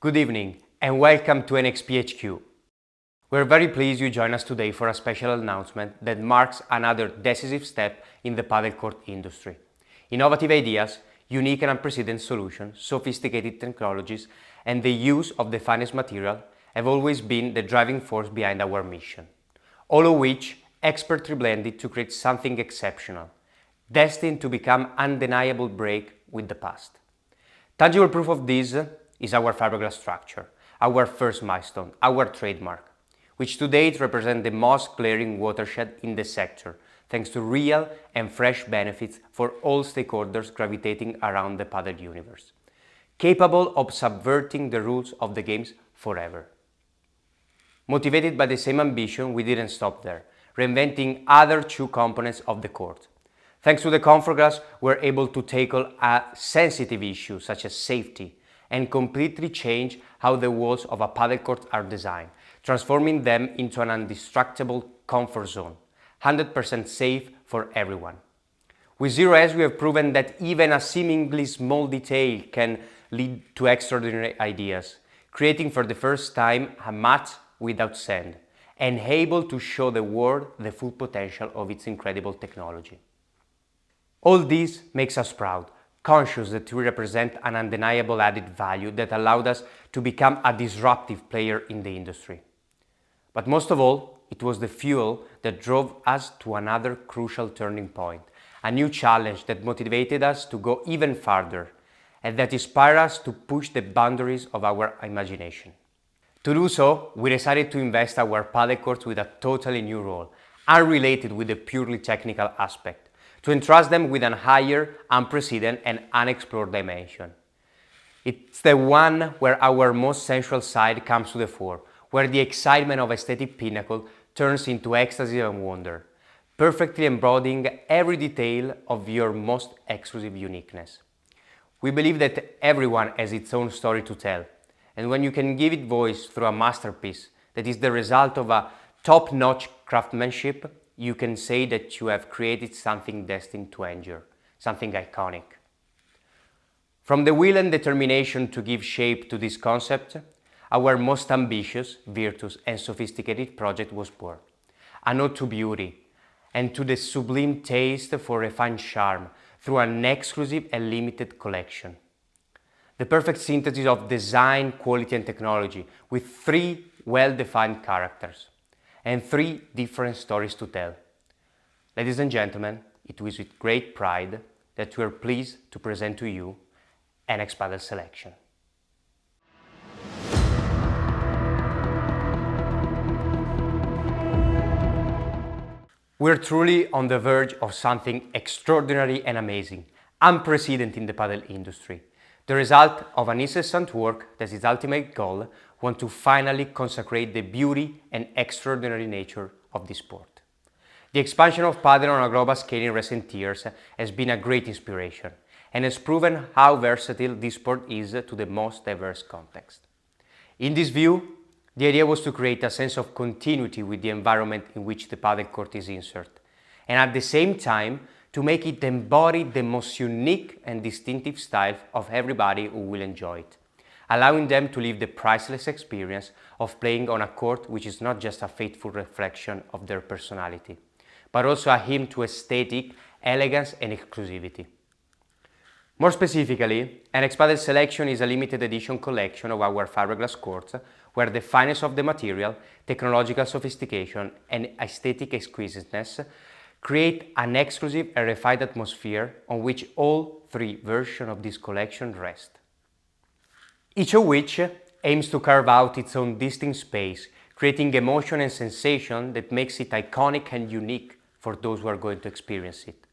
Good evening and welcome to NXPHQ. We're very pleased you join us today for a special announcement that marks another decisive step in the Padel Court industry. Innovative ideas, unique and unprecedented solutions, sophisticated technologies, and the use of the finest material have always been the driving force behind our mission. All of which expertly blended to create something exceptional, destined to become undeniable break with the past. Tangible proof of this is our fiberglass structure, our first milestone, our trademark, which to date represents the most glaring watershed in the sector, thanks to real and fresh benefits for all stakeholders gravitating around the Padel universe, capable of subverting the rules of the games forever. Motivated by the same ambition, we didn't stop there, reinventing other two components of the court. Thanks to the comfort glass, we're able to tackle a sensitive issue such as safety, and completely change how the walls of a Padel court are designed, transforming them into an indestructible comfort zone, 100% safe for everyone. With Zero S, we have proven that even a seemingly small detail can lead to extraordinary ideas, creating for the first time a mat without sand, and able to show the world the full potential of its incredible technology. All this makes us proud, conscious that we represent an undeniable added value that allowed us to become a disruptive player in the industry. But most of all, it was the fuel that drove us to another crucial turning point, a new challenge that motivated us to go even farther, and that inspired us to push the boundaries of our imagination. To do so, we decided to invest our Padel Courts with a totally new role, unrelated with the purely technical aspect, to entrust them with a higher, unprecedented and unexplored dimension. It's the one where our most sensual side comes to the fore, where the excitement of aesthetic pinnacle turns into ecstasy and wonder, perfectly embodying every detail of your most exclusive uniqueness. We believe that everyone has its own story to tell, and when you can give it voice through a masterpiece that is the result of a top-notch craftsmanship, you can say that you have created something destined to endure, something iconic. From the will and determination to give shape to this concept, our most ambitious, virtuous, and sophisticated project was born. An ode to beauty and to the sublime taste for refined charm through an exclusive and limited collection. The perfect synthesis of design, quality, and technology with three well-defined characters and three different stories to tell. Ladies and gentlemen, it was with great pride that we are pleased to present to you NXPadel Selection. We're truly on the verge of something extraordinary and amazing, unprecedented in the Padel industry. The result of an incessant work that its ultimate goal was to finally consecrate the beauty and extraordinary nature of this sport. The expansion of Padel on a global scale in recent years has been a great inspiration and has proven how versatile this sport is to the most diverse context. In this view, the idea was to create a sense of continuity with the environment in which the Padel court is inserted, and at the same time, to make it embody the most unique and distinctive style of everybody who will enjoy it, allowing them to live the priceless experience of playing on a court which is not just a faithful reflection of their personality, but also a hymn to aesthetic, elegance and exclusivity. More specifically, NXPadel Selection is a limited edition collection of our fiberglass courts where the finest of the material, technological sophistication and aesthetic exquisiteness create an exclusive and refined atmosphere on which all three versions of this collection rest. Each of which aims to carve out its own distinct space, creating emotion and sensation that makes it iconic and unique for those who are going to experience it.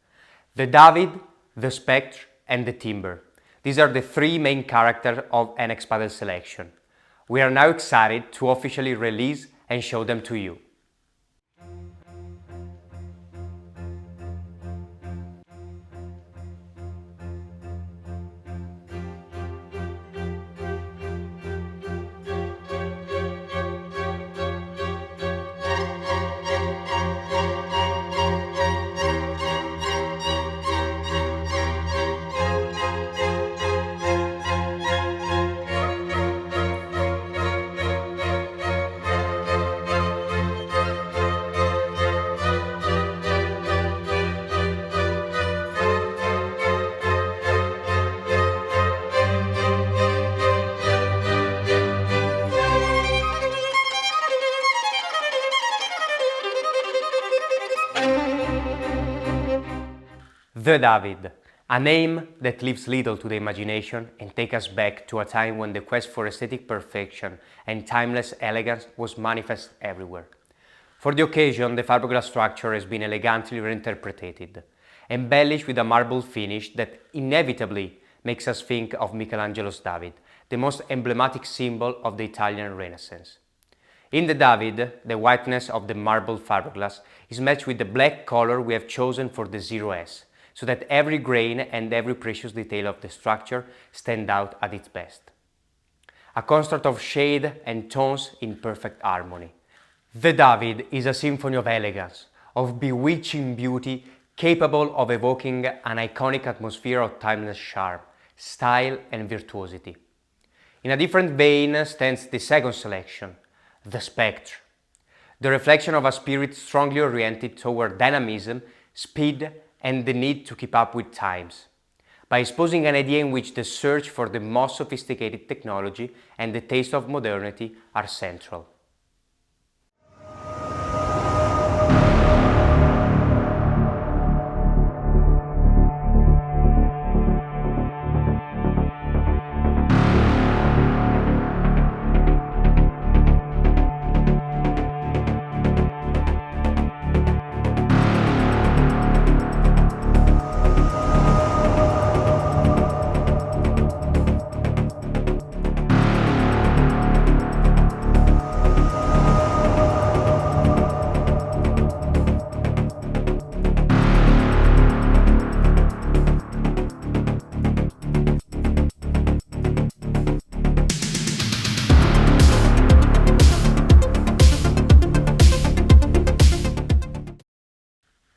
The David, the Spectre, and the Timber. These are the three main characters of NXPadel Selection. We are now excited to officially release and show them to you. The David, a name that leaves little to the imagination and takes us back to a time when the quest for aesthetic perfection and timeless elegance was manifest everywhere. For the occasion, the fiberglass structure has been elegantly reinterpreted, embellished with a marble finish that inevitably makes us think of Michelangelo's David, the most emblematic symbol of the Italian Renaissance. In the David, the whiteness of the marble fiberglass is matched with the black color we have chosen for the 0S, so that every grain and every precious detail of the structure stand out at its best. A construct of shade and tones in perfect harmony. The David is a symphony of elegance, of bewitching beauty, capable of evoking an iconic atmosphere of timeless charm, style and virtuosity. In a different vein stands the second selection, the Spectre, the reflection of a spirit strongly oriented toward dynamism, speed, and the need to keep up with times, by exposing an idea in which the search for the most sophisticated technology and the taste of modernity are central.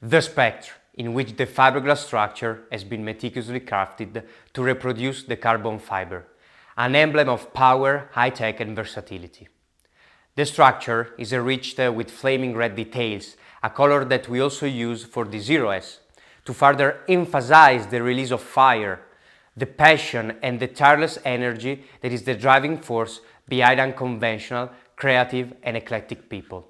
The Spectre, in which the fiberglass structure has been meticulously crafted to reproduce the carbon fiber, an emblem of power, high-tech and versatility. The structure is enriched with flaming red details, a color that we also use for the 0S, to further emphasize the release of fire, the passion and the tireless energy that is the driving force behind unconventional, creative and eclectic people.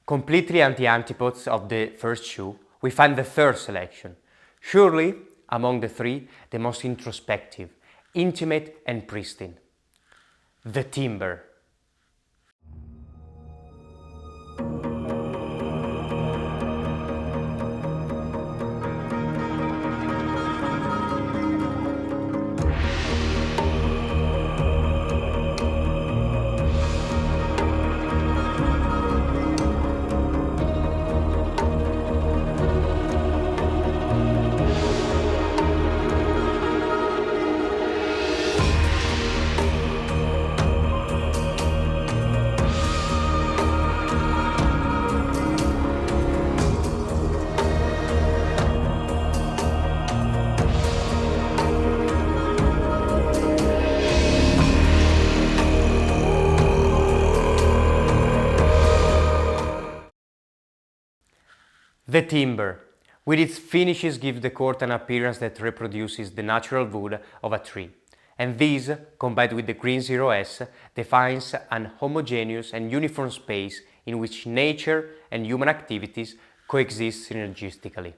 Completely anti-antipodes of the first shoe, we find the third selection, surely, among the three, the most introspective, intimate and pristine. The Timber. The timber, with its finishes, gives the court an appearance that reproduces the natural wood of a tree, and this, combined with the green 0S, defines an homogeneous and uniform space in which nature and human activities coexist synergistically.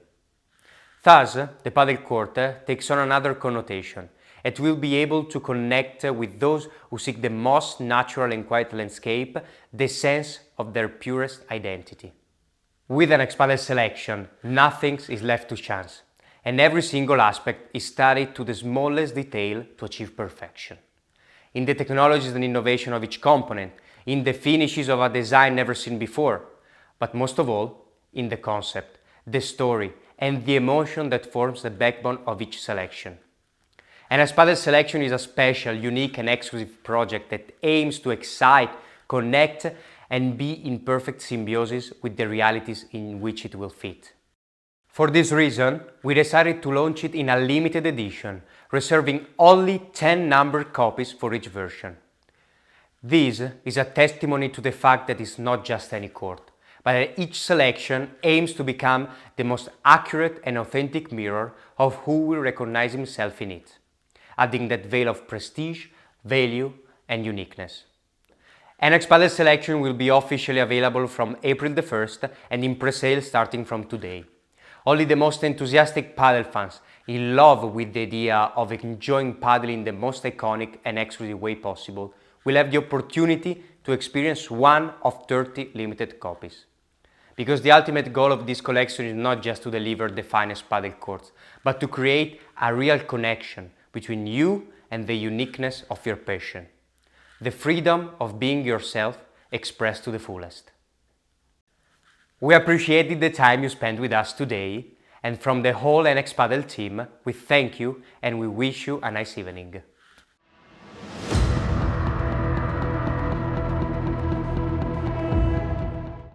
Thus, the Padel Court takes on another connotation. It will be able to connect with those who seek the most natural and quiet landscape, the sense of their purest identity. With NXPadel Selection, nothing is left to chance, and every single aspect is studied to the smallest detail to achieve perfection. In the technologies and innovation of each component, in the finishes of a design never seen before, but most of all, in the concept, the story, and the emotion that forms the backbone of each selection. NXPadel Selection is a special, unique and exclusive project that aims to excite, connect, and be in perfect symbiosis with the realities in which it will fit. For this reason, we decided to launch it in a limited edition, reserving only 10 numbered copies for each version. This is a testimony to the fact that it's not just any court, but that each selection aims to become the most accurate and authentic mirror of who will recognize himself in it, adding that veil of prestige, value, and uniqueness. NXPadel Selection will be officially available from April the 1st and in pre-sale starting from today. Only the most enthusiastic padel fans in love with the idea of enjoying padel in the most iconic and exclusive way possible will have the opportunity to experience one of 30 limited copies. Because the ultimate goal of this collection is not just to deliver the finest padel courts, but to create a real connection between you and the uniqueness of your passion. The freedom of being yourself expressed to the fullest. We appreciated the time you spent with us today, and from the whole NXPadel team, we thank you and we wish you a nice evening.